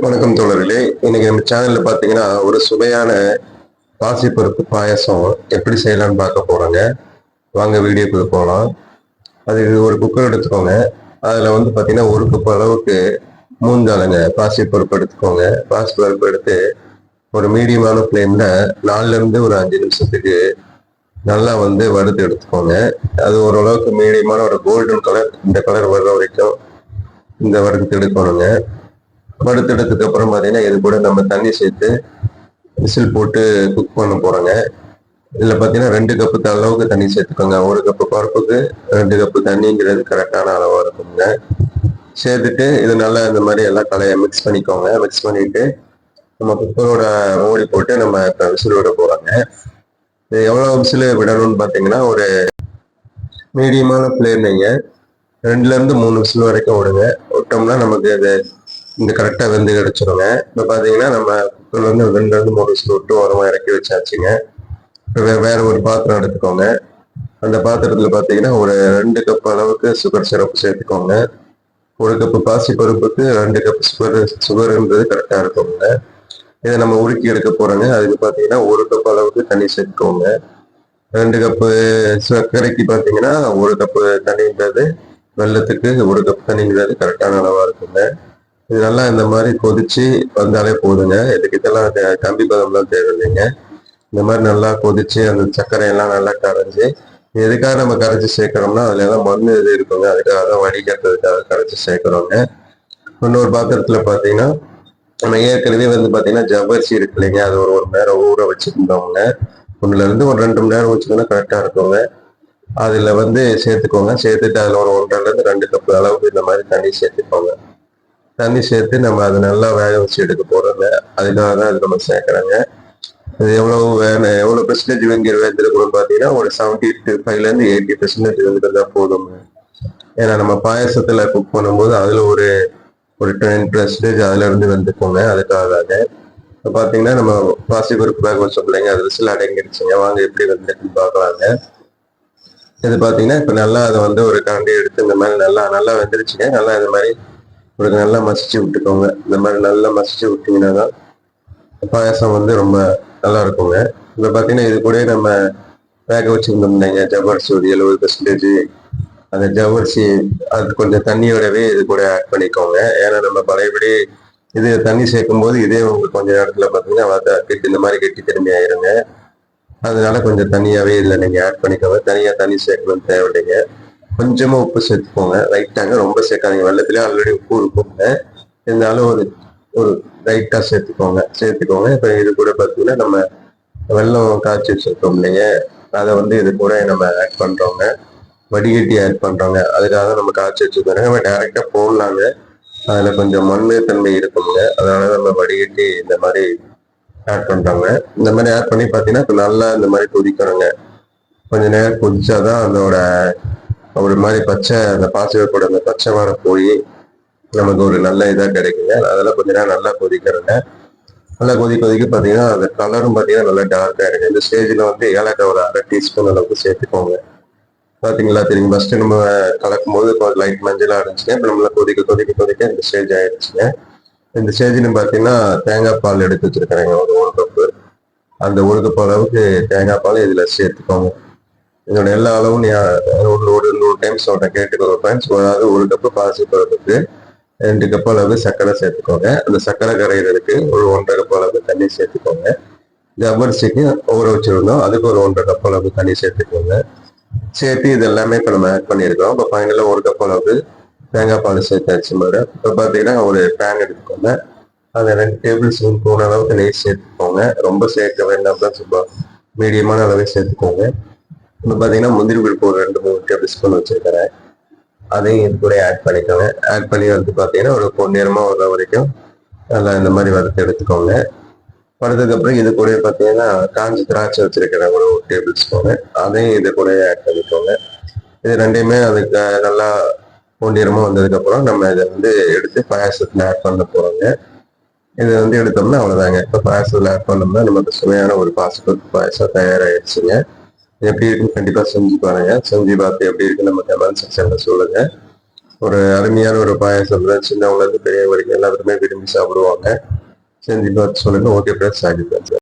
வணக்கம் தோழர்களே. இன்னைக்கு நம்ம சேனல்ல பாத்தீங்கன்னா ஒரு சுவையான பாசிப்பருப்பு பாயாசம் எப்படி செய்யலாம்னு பார்க்க போறோங்க. வாங்க வீடியோக்குள்ள போகலாம். அதுக்கு ஒரு குக்கர் எடுத்துக்கோங்க. அதுல வந்து பாத்தீங்கன்னா ஒரு கப் அளவுக்கு மூந்தாளுங்க பாசிப்பருப்பு எடுத்துக்கோங்க. பாசிப்பருப்பு எடுத்து ஒரு மீடியமான ஃப்ளேம்ல 4ல இருந்து ஒரு 5 நிமிஷத்துக்கு நல்லா வந்து வறுத்து எடுத்துக்கோங்க. அது ஓரளவுக்கு மீடியமான ஒரு கோல்டன் கலர், இந்த கலர் வர்ற வரைக்கும் இந்த வறுத்து எடுக்கணுங்க. வறுத்தெடுத்ததுக்கு அப்புறம் பார்த்தீங்கன்னா இது கூட நம்ம தண்ணி சேர்த்து விசில் போட்டு குக் பண்ண போறோங்க. இதில் பார்த்தீங்கன்னா 2 கப்பு அளவுக்கு தண்ணி சேர்த்துக்கோங்க. 1 கப்பு பருப்புக்கு 2 கப்பு தண்ணிங்கிறது கரெக்டான அளவாக இருக்குங்க. சேர்த்துட்டு இது நல்லா இந்த மாதிரி எல்லாம் கலையை மிக்ஸ் பண்ணிக்கோங்க. மிக்ஸ் பண்ணிட்டு நம்ம குக்கரோட மூடி போட்டு நம்ம இப்போ விசில் விட போறோங்க. இது எவ்வளோ விசில் விடணும்னு பார்த்தீங்கன்னா ஒரு மீடியமான ஃப்ளேம்லைங்க 2ல இருந்து 3 விசில் வரைக்கும் விடுங்க. விட்டோம்னா நமக்கு அது இந்த கரெக்டா வெந்து கிடைச்சிருங்க. இப்ப பாத்தீங்கன்னா நம்ம குக்கர்ல இருந்து 2ல இருந்து 3 விசில் விட்டு ஓரமா இறக்கி வச்சாச்சுங்க. இப்ப வேற ஒரு பாத்திரம் எடுத்துக்கோங்க. அந்த பாத்திரத்துல பாத்தீங்கன்னா ஒரு 2 கப் அளவுக்கு சுகர் சிரப் சேர்த்துக்கோங்க. 1 கப்பு பாசி பருப்புக்கு 2 கப் சுகர்ன்றது கரெக்டா இருக்குங்க. இதை நம்ம உருக்கி எடுக்க போறோங்க. அதுக்கு பாத்தீங்கன்னா 1 கப் அளவுக்கு தண்ணி சேர்த்துக்கோங்க. 2 கப்பு சர்க்கரைக்கு பாத்தீங்கன்னா 1 கப்பு தண்ணின்றது, வெள்ளத்துக்கு 1 கப் தண்ணிங்கிறது கரெக்டான அளவா இருக்குங்க. இது நல்லா இந்த மாதிரி கொதிச்சு வந்தாலே போதுங்க. இதெல்லாம் கம்பி பதம்லாம் தேவையில்லைங்க. இந்த மாதிரி நல்லா கொதிச்சு அந்த சர்க்கரையெல்லாம் நல்லா கரைஞ்சி, எதுக்காக நம்ம கரைச்சி சேர்க்கிறோம்னா அதுல எல்லாம் மண் இது இருக்குங்க. அதுக்காக தான் வடிகட்டுறதுக்காக கரைச்சி சேர்க்கிறோங்க. இன்னொரு பாத்திரத்துல பாத்தீங்கன்னா நம்ம ஏற்கனவே வந்து பாத்தீங்கன்னா ஜவ்வரிசி இருக்கு இல்லைங்க, அது ஒரு 1 மணி நேரம் ஊற வச்சுருந்தோங்க. 1ல இருந்து ஒரு 2 மணி நேரம் வச்சுக்கோங்க, கரெக்டா இருக்குங்க. அதுல வந்து சேர்த்துக்கோங்க. சேர்த்துட்டு அதுல ஒரு 1.5ல இருந்து 2 கப் அளவுக்கு இந்த மாதிரி தண்ணி சேர்த்துக்கோங்க. தண்ணி சேர்த்து நம்ம அதை நல்லா வேக வச்சு எடுக்க போறோங்க. அதுக்காக தான் அது நம்ம சேர்க்குறோங்க. இது எவ்வளவு வேணும், எவ்வளவு பெர்சன்டேஜ் வெந்திருக்கணும்னு பார்த்தீங்கன்னா ஒரு 75ல இருந்து 80% வெந்திருந்தா போதுங்க. ஏன்னா நம்ம பாயசத்துல குக் பண்ணும்போது அதுல ஒரு ஒரு 10% அதுல இருந்து வெந்துக்கோங்க. அதுக்காக தாங்க. இப்போ பார்த்தீங்கன்னா நம்ம பாசிப்பருப்பு வேக வச்சோம் இல்லைங்க, அது விசில் அடங்கிடுச்சுங்க. வாங்க எப்படி வெந்திருக்குன்னு பார்க்கலாங்க. இது பார்த்தீங்கன்னா இப்போ நல்லா அதை வந்து ஒரு கரண்டி எடுத்து இந்த மாதிரி நல்லா நல்லா வெந்துருச்சுங்க. நல்லா இந்த மாதிரி உங்களுக்கு நல்லா மசிச்சு விட்டுக்கோங்க. இந்த மாதிரி நல்லா மசிச்சு விட்டீங்கன்னா தான் பாயாசம் வந்து ரொம்ப நல்லா இருக்குங்க. இப்போ பார்த்தீங்கன்னா இது கூட நம்ம வேக வச்சுருந்தோம் இல்லைங்க ஜவ்வரிசி ஒரு 70%, அந்த ஜவ்வரிசி அது கொஞ்சம் தண்ணியோடவே இது கூட ஆட் பண்ணிக்கோங்க. ஏன்னா நம்ம பழையபடி இது தண்ணி சேர்க்கும் போது இதே உங்களுக்கு கொஞ்சம் நேரத்தில் பார்த்தீங்கன்னா கெட்டி இந்த மாதிரி கெட்டி திரும்பி ஆயிருங்க. அதனால கொஞ்சம் தண்ணியாவே இதில் நீங்கள் ஆட் பண்ணிக்கோங்க. தனியாக தண்ணி சேர்க்கணும்னு தேவையில்லைங்க. கொஞ்சமா உப்பு சேர்த்துக்கோங்க, லைட்டாங்க, ரொம்ப சேர்க்காதீங்க. வெள்ளத்திலே ஆல்ரெடி உப்பு இருக்குங்க. இருந்தாலும் ஒரு ஒரு லைட்டா சேர்த்துக்கோங்க. இப்போ இது கூட பார்த்தீங்கன்னா நம்ம வெல்லம் காய்ச்சி வச்சிருக்கோம் இல்லைங்க, அதை வந்து இது கூட நம்ம ஆட் பண்றோங்க. வடிகட்டி ஆட் பண்றோங்க. அதுக்காக நம்ம காய்ச்சி வச்சிருக்கோம். நம்ம டைரக்டா போடலாங்க, அதுல கொஞ்சம் மண்ணு தன்மை இருக்குங்க. அதனால நம்ம வடிகட்டி இந்த மாதிரி ஆட் பண்றோங்க. இந்த மாதிரி ஆட் பண்ணி பார்த்தீங்கன்னா இப்போ நல்லா இந்த மாதிரி கொதிக்கணுங்க. கொஞ்ச நேரம் கொதிச்சாதான் அதோட ஒரு மாதிரி பச்சை, அந்த பாசிப்பருப்போட அந்த பச்சை வாடை போய் நமக்கு ஒரு நல்ல இதாக கிடைக்குங்க. அதெல்லாம் கொஞ்ச நேரம் நல்லா கொதிக்கிறேங்க. நல்லா கொதிக்க பார்த்தீங்கன்னா அந்த கலரும் பார்த்தீங்கன்னா நல்லா டார்க்காக இருக்கு. இந்த ஸ்டேஜில் வந்து ஏலக்காய் ஒரு 1/2 டீஸ்பூன் அளவுக்கு சேர்த்துக்கோங்க. பார்த்தீங்களா தெரியும், ஃபர்ஸ்ட் நம்ம கலக்கும் போது லைட் மஞ்சளாக இருந்துச்சுங்க. இப்போ நம்மள கொதிக்க இந்த ஸ்டேஜ் ஆயிடுச்சுங்க. இந்த ஸ்டேஜில் பார்த்தீங்கன்னா தேங்காய் பால் எடுத்து வச்சிருக்கிறேங்க ஒரு கப்பு. அந்த 1 கப் அளவுக்கு தேங்காய் பால் இதில் சேர்த்துக்கோங்க. இதோட எல்லா அளவும் ஒரு 100 டைம் சொல்றேன், கேட்டுக்கோங்க ஃப்ரெண்ட்ஸ். அதாவது 1 கப்பு பாசிப்பருப்புக்கு 2 கப் அளவு சர்க்கரை சேர்த்துக்கோங்க. அந்த சர்க்கரை கரையிறதுக்கு ஒரு 1.5 கப் அளவு தண்ணி சேர்த்துக்கோங்க. ஜவ்வரிசிக்கு ஊற வச்சிருந்தோம், அதுக்கு ஒரு 1.5 கப் அளவு தண்ணி சேர்த்துக்கோங்க. சேர்த்து இது எல்லாமே இப்போ நம்ம ஆட் பண்ணியிருக்கோம். இப்போ ஃபைனலாக 1 கப் அளவு தேங்காய் பால் சேர்த்தாச்சு மாதிரி. இப்போ பார்த்தீங்கன்னா ஒரு பேன் எடுத்துக்கோங்க. அதில் 2 டேபிள் ஸ்பூன் அளவுக்கு நெய் சேர்த்துக்கோங்க. ரொம்ப சேர்க்க வேண்டாம் தான், சும்மா மீடியமான அளவே சேர்த்துக்கோங்க. இப்போ பார்த்தீங்கன்னா முந்திரி பருப்பு ஒரு 2-3 டேபிள் ஸ்பூன் வச்சிருக்கிறேன். அதையும் இது கூட ஆட் பண்ணிக்கோங்க. ஆட் பண்ணி வந்து பார்த்தீங்கன்னா ஒரு பொன்னிறமாக வர வரைக்கும் நல்லா இந்த மாதிரி வறுத்து எடுத்துக்கோங்க. வறுத்ததுக்கப்புறம் இது கூட பார்த்தீங்கன்னா காஞ்சி திராட்சை வச்சிருக்கிறேன் ஒரு டேபிள் ஸ்பூனு. அதையும் இது கூட ஆட் பண்ணிக்கோங்க. இது ரெண்டையுமே அதுக்கு நல்லா பொன்னிறமாக வந்ததுக்கப்புறம் நம்ம இதை வந்து எடுத்து பாயாசத்தில் ஆட் பண்ண போகிறோங்க. இதை வந்து எடுத்தோம்னா அவ்வளோதாங்க. இப்போ பாயாசத்தில் ஆட் பண்ணோம்னா நமக்கு சுவையான ஒரு பாசிப்பருப்பு பாயாசம் தயாராகிடுச்சுங்க. எப்படி இருக்குன்னு கண்டிப்பாக செஞ்சு பாருங்க. செஞ்சு பார்த்து எப்படி இருக்குன்னு நம்ம கமெண்ட் செக்ஷன்ல சொல்லுங்க. ஒரு அருமையான ஒரு பாயாசம் தான். சின்னவங்க இருந்து பெரியவங்க வரைக்கும் எல்லாருமே விரும்பி சாப்பிடுவாங்க. செஞ்சு பார்த்து சொல்லுங்க. Okay friends, thank you friends.